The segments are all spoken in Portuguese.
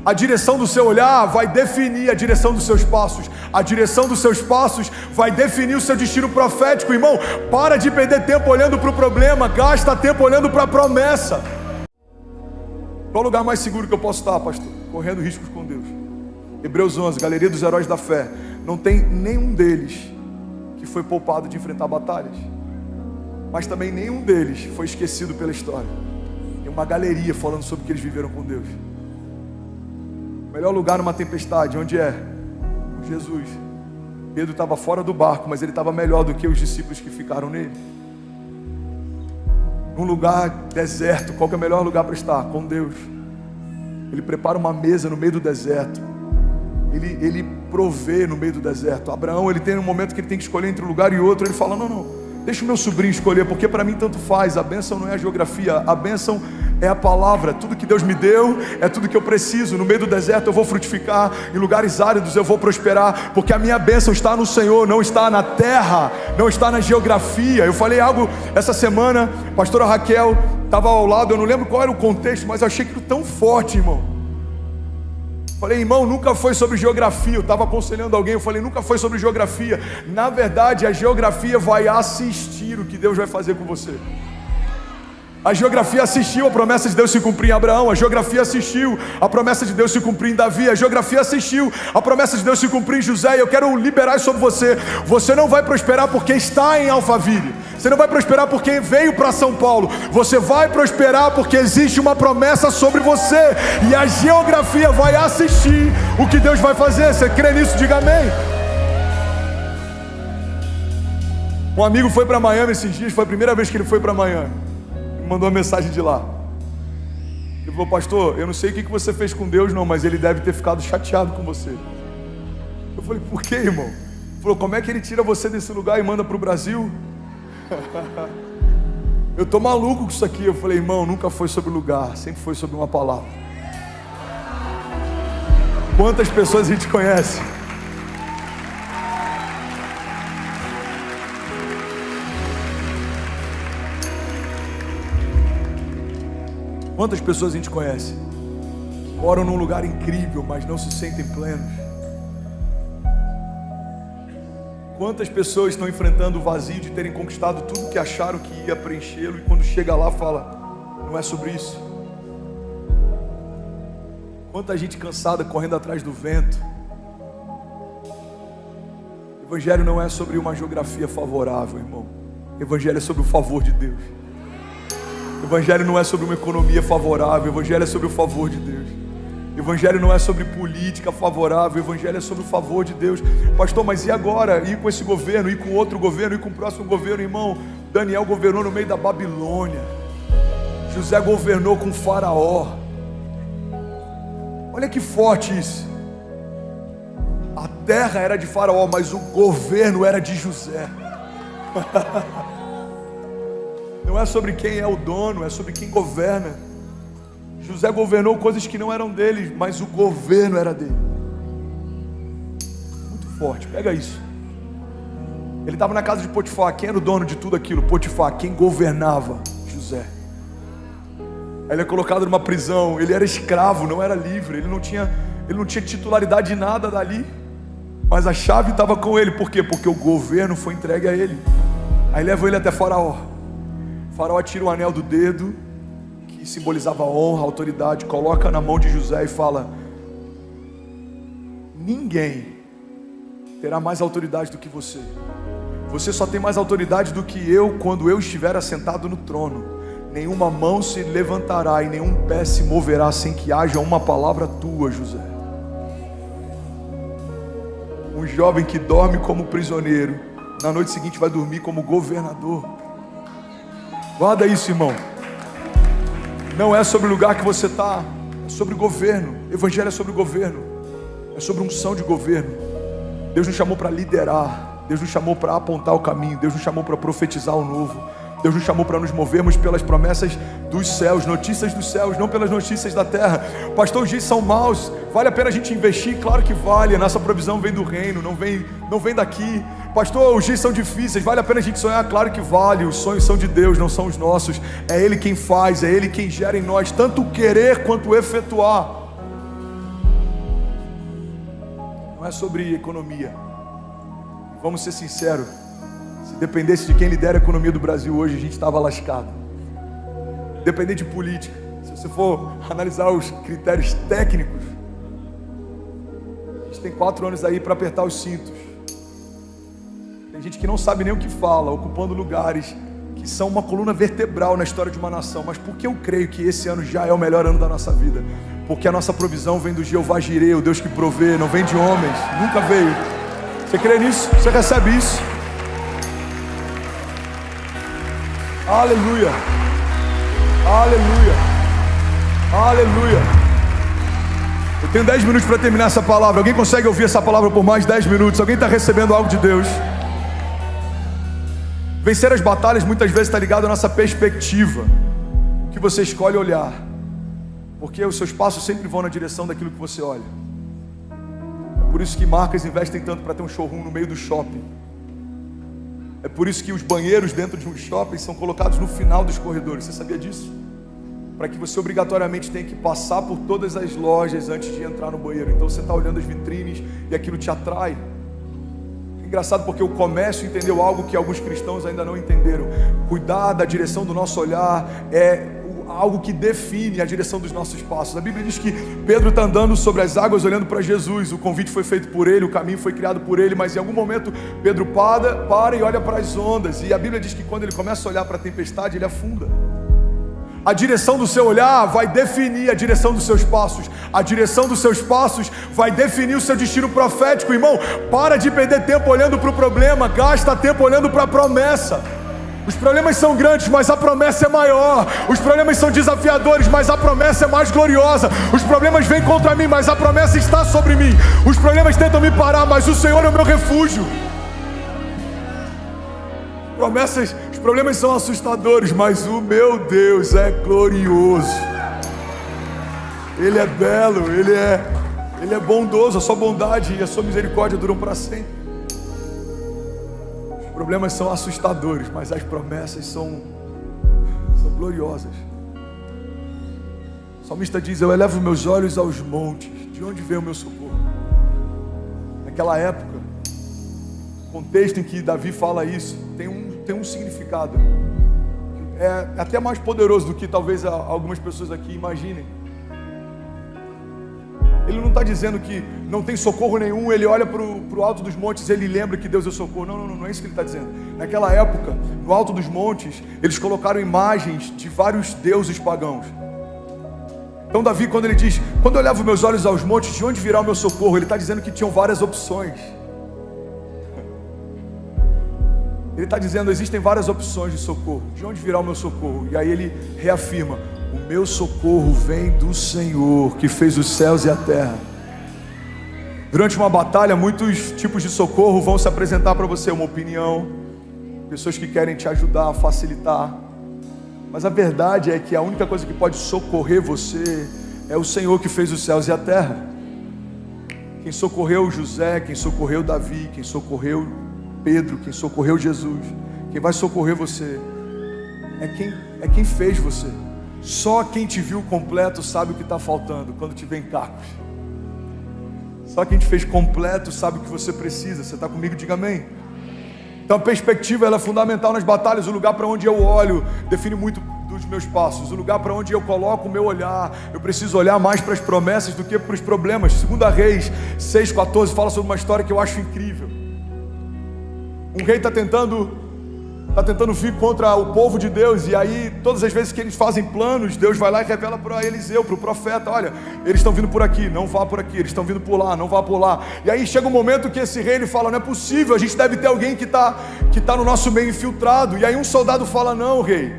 A direção do seu olhar vai definir a direção dos seus passos. A direção dos seus passos vai definir o seu destino profético, irmão. Para de perder tempo olhando para o problema, gasta tempo olhando para a promessa. Qual o lugar mais seguro que eu posso estar, pastor? Correndo riscos com Deus. Hebreus 11, Galeria dos Heróis da Fé. Não tem nenhum deles que foi poupado de enfrentar batalhas, mas também nenhum deles foi esquecido pela história. Tem uma galeria falando sobre o que eles viveram com Deus. O melhor lugar numa tempestade, onde é? Jesus. Pedro estava fora do barco, mas ele estava melhor do que os discípulos que ficaram nele. Num lugar deserto, qual que é o melhor lugar para estar? Com Deus. Ele prepara uma mesa no meio do deserto. Ele provê no meio do deserto. Abraão, ele tem um momento que ele tem que escolher entre um lugar e outro. Ele fala, não, deixa o meu sobrinho escolher, porque para mim tanto faz. A bênção não é a geografia, a bênção é a palavra. Tudo que Deus me deu é tudo que eu preciso. No meio do deserto eu vou frutificar, em lugares áridos eu vou prosperar, porque a minha bênção está no Senhor, não está na terra, não está na geografia. Eu falei algo essa semana, a pastora Raquel estava ao lado, eu não lembro qual era o contexto, mas eu achei aquilo tão forte, irmão. Falei, irmão, nunca foi sobre geografia. Eu estava aconselhando alguém, eu falei, nunca foi sobre geografia. Na verdade, a geografia vai assistir o que Deus vai fazer com você. A geografia assistiu a promessa de Deus se cumprir em Abraão. A geografia assistiu a promessa de Deus se cumprir em Davi. A geografia assistiu a promessa de Deus se cumprir em José. E eu quero liberar isso sobre você. Você não vai prosperar porque está em Alphaville. Você não vai prosperar porque veio para São Paulo. Você vai prosperar porque existe uma promessa sobre você. E a geografia vai assistir o que Deus vai fazer. Você crê nisso? Diga amém. Um amigo foi para Miami esses dias. Foi a primeira vez que ele foi para Miami. Mandou uma mensagem de lá. Ele falou, pastor, eu não sei o que você fez com Deus não, mas ele deve ter ficado chateado com você. Eu falei, por que, irmão? Ele falou, como é que ele tira você desse lugar e manda para o Brasil? Eu tô maluco com isso aqui. Eu falei, irmão, nunca foi sobre lugar, sempre foi sobre uma palavra. Quantas pessoas a gente conhece? Quantas pessoas a gente conhece? Moram num lugar incrível, mas não se sentem plenos. Quantas pessoas estão enfrentando o vazio de terem conquistado tudo que acharam que ia preenchê-lo, e quando chega lá fala, não é sobre isso. Quanta gente cansada correndo atrás do vento. O Evangelho não é sobre uma geografia favorável, irmão. O Evangelho é sobre o favor de Deus. O Evangelho não é sobre uma economia favorável. O Evangelho é sobre o favor de Deus. O Evangelho não é sobre política favorável. O Evangelho é sobre o favor de Deus. Pastor, mas e agora? Ir com esse governo, ir com outro governo, ir com o próximo governo, irmão? Daniel governou no meio da Babilônia. José governou com Faraó. Olha que forte isso. A terra era de Faraó, mas o governo era de José. Não é sobre quem é o dono, é sobre quem governa. José governou coisas que não eram dele, mas o governo era dele. Muito forte, pega isso. Ele estava na casa de Potifar. Quem era o dono de tudo aquilo? Potifar. Quem governava? José. Aí ele é colocado numa prisão. Ele era escravo, não era livre. Ele não tinha titularidade de nada dali. Mas a chave estava com ele. Por quê? Porque o governo foi entregue a ele. Aí leva ele até Faraó. Faraó tira o anel do dedo, que simbolizava honra, autoridade, coloca na mão de José e fala, ninguém terá mais autoridade do que você. Você só tem mais autoridade do que eu quando eu estiver assentado no trono. Nenhuma mão se levantará e nenhum pé se moverá sem que haja uma palavra tua, José. Um jovem que dorme como prisioneiro, na noite seguinte vai dormir como governador. Guarda isso, irmão. Não é sobre o lugar que você está, é sobre o governo. Evangelho é sobre o governo, é sobre unção de governo. Deus nos chamou para liderar. Deus nos chamou para apontar o caminho. Deus nos chamou para profetizar o novo. Deus nos chamou para nos movermos pelas promessas dos céus, notícias dos céus, não pelas notícias da terra. Pastor, os dias são maus, vale a pena a gente investir? Claro que vale, a nossa provisão vem do reino, não vem daqui. Pastor, os dias são difíceis, vale a pena a gente sonhar? Claro que vale, os sonhos são de Deus, não são os nossos. É Ele quem faz, é Ele quem gera em nós, tanto o querer quanto o efetuar. não é sobre economia. Vamos ser sinceros, se dependesse de quem lidera a economia do Brasil hoje, a gente estava lascado. Independente de política, se você for analisar os critérios técnicos, a gente tem 4 anos aí para apertar os cintos. Tem gente que não sabe nem o que fala, ocupando lugares que são uma coluna vertebral na história de uma nação. Mas por que eu creio que esse ano já é o melhor ano da nossa vida? Porque a nossa provisão vem do Jeová Jireh, o Deus que provê, não vem de homens, nunca veio. Você crê nisso? Você recebe isso? Aleluia, aleluia, aleluia. Eu tenho 10 minutos para terminar essa palavra. Alguém consegue ouvir essa palavra por mais 10 minutos? Alguém está recebendo algo de Deus? Vencer as batalhas muitas vezes está ligado à nossa perspectiva, o que você escolhe olhar, porque os seus passos sempre vão na direção daquilo que você olha. É por isso que marcas investem tanto para ter um showroom no meio do shopping. É por isso que os banheiros dentro de um shopping são colocados no final dos corredores. Você sabia disso? Para que você obrigatoriamente tenha que passar por todas as lojas antes de entrar no banheiro. Então você está olhando as vitrines e aquilo te atrai. Engraçado porque o comércio entendeu algo que alguns cristãos ainda não entenderam. Cuidar da direção do nosso olhar é algo que define a direção dos nossos passos. A Bíblia diz que Pedro está andando sobre as águas olhando para Jesus. O convite foi feito por ele, o caminho foi criado por ele, mas em algum momento Pedro para e olha para as ondas. E a Bíblia diz que quando ele começa a olhar para a tempestade, ele afunda. A direção do seu olhar vai definir a direção dos seus passos. A direção dos seus passos vai definir o seu destino profético. Irmão, para de perder tempo olhando para o problema, gasta tempo olhando para a promessa. Os problemas são grandes, mas a promessa é maior. Os problemas são desafiadores, mas a promessa é mais gloriosa. Os problemas vêm contra mim, mas a promessa está sobre mim. Os problemas tentam me parar, mas o Senhor é o meu refúgio. Os problemas são assustadores, mas o meu Deus é glorioso. Ele é belo, Ele é bondoso. A sua bondade e a sua misericórdia duram para sempre. Os problemas são assustadores, mas as promessas são gloriosas. O salmista diz: eu elevo meus olhos aos montes, de onde vem o meu socorro? Naquela época, o contexto em que Davi fala isso tem um significado, é até mais poderoso do que talvez algumas pessoas aqui imaginem. Ele não está dizendo que não tem socorro nenhum, ele olha para o alto dos montes e ele lembra que Deus é socorro. Não é isso que ele está dizendo. Naquela época, no alto dos montes, eles colocaram imagens de vários deuses pagãos. Então Davi, quando ele diz: quando eu levo meus olhos aos montes, de onde virá o meu socorro? Ele está dizendo que tinham várias opções. Ele está dizendo: existem várias opções de socorro. De onde virá o meu socorro? E aí ele reafirma: o meu socorro vem do Senhor, que fez os céus e a terra. Durante uma batalha, muitos tipos de socorro vão se apresentar para você. Uma opinião, pessoas que querem te ajudar, facilitar. Mas a verdade é que a única coisa que pode socorrer você é o Senhor que fez os céus e a terra. Quem socorreu José, quem socorreu Davi, quem socorreu Pedro, quem socorreu Jesus, quem vai socorrer você é quem fez você. Só quem te viu completo sabe o que está faltando quando te vê em cacos. Só quem te fez completo sabe o que você precisa. Você está comigo? Diga amém. Então a perspectiva ela é fundamental nas batalhas. O lugar para onde eu olho define muito dos meus passos. O lugar para onde eu coloco o meu olhar. Eu preciso olhar mais para as promessas do que para os problemas. 2 Reis 6,14 fala sobre uma história que eu acho incrível. Um rei está tentando vir contra o povo de Deus, e aí todas as vezes que eles fazem planos, Deus vai lá e revela para Eliseu, para o profeta: olha, eles estão vindo por aqui, não vá por aqui. Eles estão vindo por lá, não vá por lá. E aí chega um momento que esse rei ele fala: não é possível, a gente deve ter alguém que tá no nosso meio infiltrado. E aí um soldado fala: não, rei,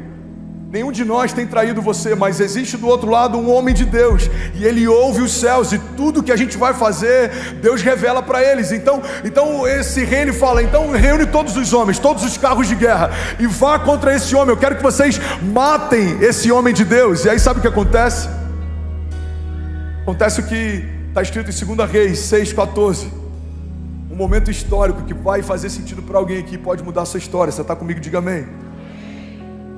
nenhum de nós tem traído você, mas existe do outro lado um homem de Deus, e ele ouve os céus, e tudo que a gente vai fazer, Deus revela para eles. Então esse rei ele fala: então reúne todos os homens, todos os carros de guerra, e vá contra esse homem. Eu quero que vocês matem esse homem de Deus. E aí sabe o que acontece? Acontece o que está escrito em 2 Reis 6,14. Um momento histórico que vai fazer sentido para alguém aqui, pode mudar a sua história. Você está comigo? Diga amém.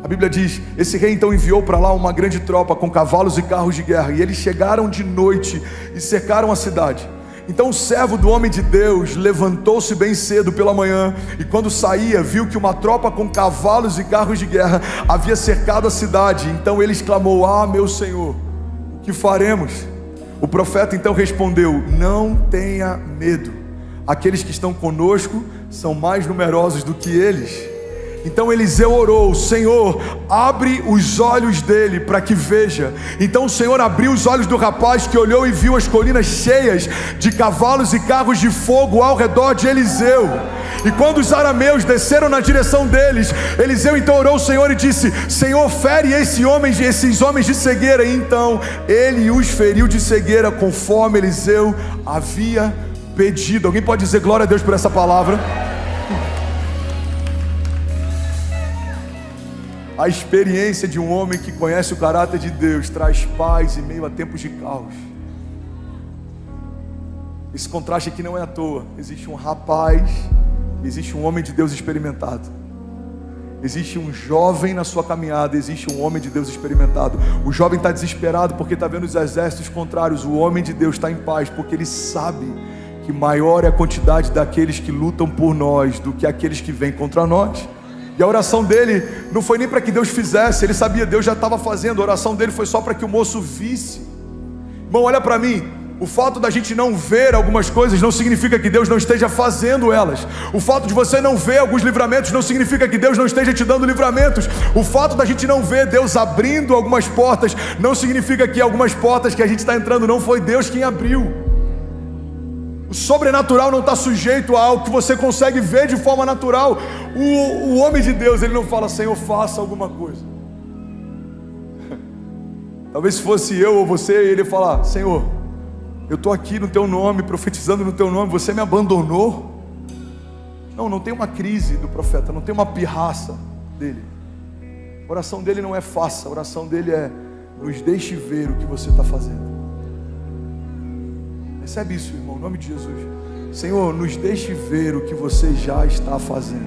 A Bíblia diz: esse rei então enviou para lá uma grande tropa com cavalos e carros de guerra, e eles chegaram de noite e cercaram a cidade. Então o servo do homem de Deus levantou-se bem cedo pela manhã, e quando saía, viu que uma tropa com cavalos e carros de guerra havia cercado a cidade. Então ele exclamou: ah, meu senhor, o que faremos? O profeta então respondeu: não tenha medo, aqueles que estão conosco são mais numerosos do que eles. Então Eliseu orou: Senhor, abre os olhos dele para que veja. Então o Senhor abriu os olhos do rapaz, que olhou e viu as colinas cheias de cavalos e carros de fogo ao redor de Eliseu. E quando os arameus desceram na direção deles, Eliseu então orou ao Senhor e disse: Senhor, fere esses homens de cegueira. E então ele os feriu de cegueira, conforme Eliseu havia pedido. Alguém pode dizer glória a Deus por essa palavra? A experiência de um homem que conhece o caráter de Deus traz paz em meio a tempos de caos. Esse contraste aqui não é à toa. Existe um rapaz, existe um homem de Deus experimentado. Existe um jovem na sua caminhada, existe um homem de Deus experimentado. O jovem está desesperado porque está vendo os exércitos contrários. O homem de Deus está em paz porque ele sabe que maior é a quantidade daqueles que lutam por nós do que aqueles que vêm contra nós. E a oração dele não foi nem para que Deus fizesse, ele sabia, Deus já estava fazendo. A oração dele foi só para que o moço visse. Irmão, olha para mim, o fato da gente não ver algumas coisas não significa que Deus não esteja fazendo elas. O fato de você não ver alguns livramentos não significa que Deus não esteja te dando livramentos. O fato da gente não ver Deus abrindo algumas portas não significa que algumas portas que a gente está entrando não foi Deus quem abriu. O sobrenatural não está sujeito a algo que você consegue ver de forma natural. O homem de Deus, ele não fala: Senhor, faça alguma coisa. Talvez se fosse eu ou você, ele ia falar: Senhor, eu estou aqui no teu nome, profetizando no teu nome, você me abandonou? Não tem uma crise do profeta, não tem uma pirraça dele. A oração dele não é faça, a oração dele é: nos deixe ver o que você está fazendo. Recebe isso, irmão, em nome de Jesus. Senhor, nos deixe ver o que você já está fazendo.